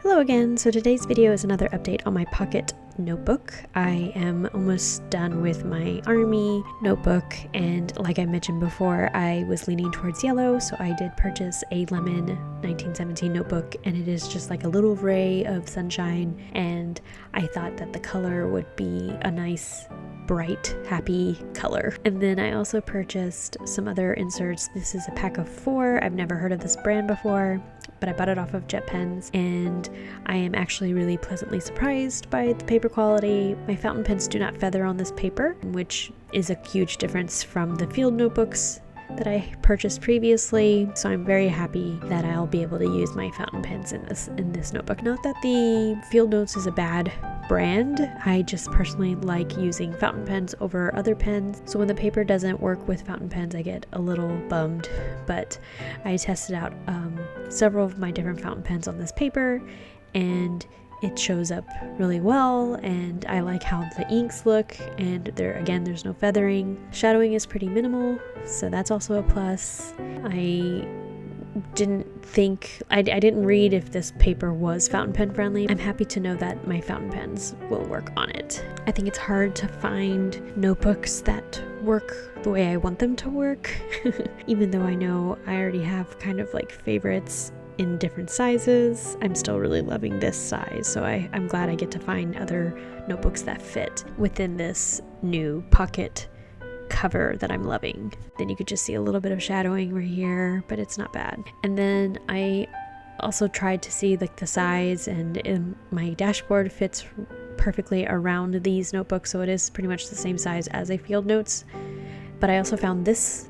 Hello again. So today's video is another update on my pocket notebook. I am almost done with my army notebook, and like I mentioned before, I was leaning towards yellow, so I did purchase a lemon 1917 notebook, and it is just like a little ray of sunshine, and I thought that the color would be a nice bright, happy color. And then I also purchased some other inserts. This is a pack of 4. I've never heard of this brand before, but I bought it off of JetPens, and I am actually really pleasantly surprised by the paper quality. My fountain pens do not feather on this paper, which is a huge difference from the field notebooks that I purchased previously, so I'm very happy that I'll be able to use my fountain pens in this notebook. Not that the Field Notes is a bad brand, I just personally like using fountain pens over other pens, so when the paper doesn't work with fountain pens I get a little bummed, but I tested out several of my different fountain pens on this paper, and it shows up really well, and I like how the inks look, and there's no feathering. Shadowing is pretty minimal, so that's also a plus. I didn't read if this paper was fountain pen friendly. I'm happy to know that my fountain pens will work on it. I think it's hard to find notebooks that work the way I want them to work, even though I know I already have kind of like favorites in different sizes. I'm still really loving this size, so I'm glad I get to find other notebooks that fit within this new pocket cover that I'm loving. Then you could just see a little bit of shadowing right here, but it's not bad. And then I also tried to see like the size, and my dashboard fits perfectly around these notebooks, so it is pretty much the same size as a Field Notes. But I also found this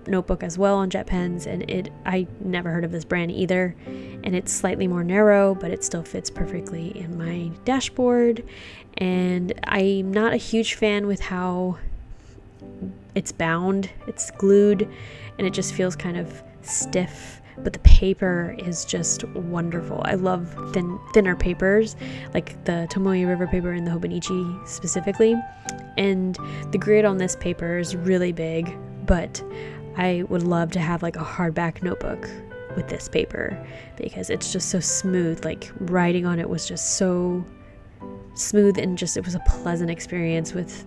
notebook as well on JetPens, and I never heard of this brand either, and it's slightly more narrow, but it still fits perfectly in my dashboard. And I'm not a huge fan with how it's bound. It's glued and it just feels kind of stiff, but the paper is just wonderful. I love thinner papers like the Tomoe River paper and the Hobonichi specifically, and the grid on this paper is really big, but I would love to have like a hardback notebook with this paper because it's just so smooth. Like writing on it was just so smooth, and it was a pleasant experience with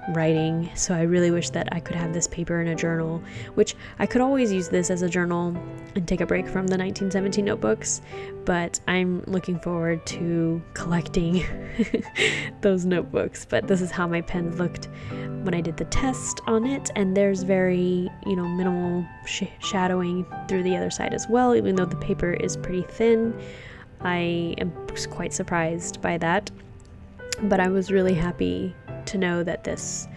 writing. So I really wish that I could have this paper in a journal, which I could always use this as a journal and take a break from the 1917 notebooks, but I'm looking forward to collecting those notebooks. But this is how my pen looked when I did the test on it, and there's very minimal shadowing through the other side as well, even though the paper is pretty thin. I am quite surprised by that, but I was really happy to know that this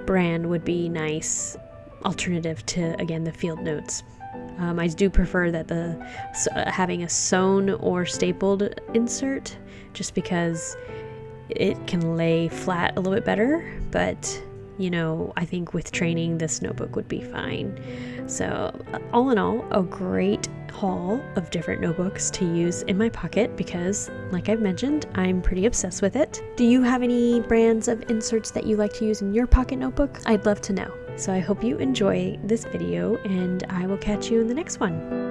brand would be nice alternative to, again, the Field Notes. I do prefer that having a sewn or stapled insert, just because it can lay flat a little bit better, but I think with training this notebook would be fine. So all in all, a great haul of different notebooks to use in my pocket because, like I've mentioned, I'm pretty obsessed with it. Do you have any brands of inserts that you like to use in your pocket notebook? I'd love to know. So I hope you enjoy this video, and I will catch you in the next one.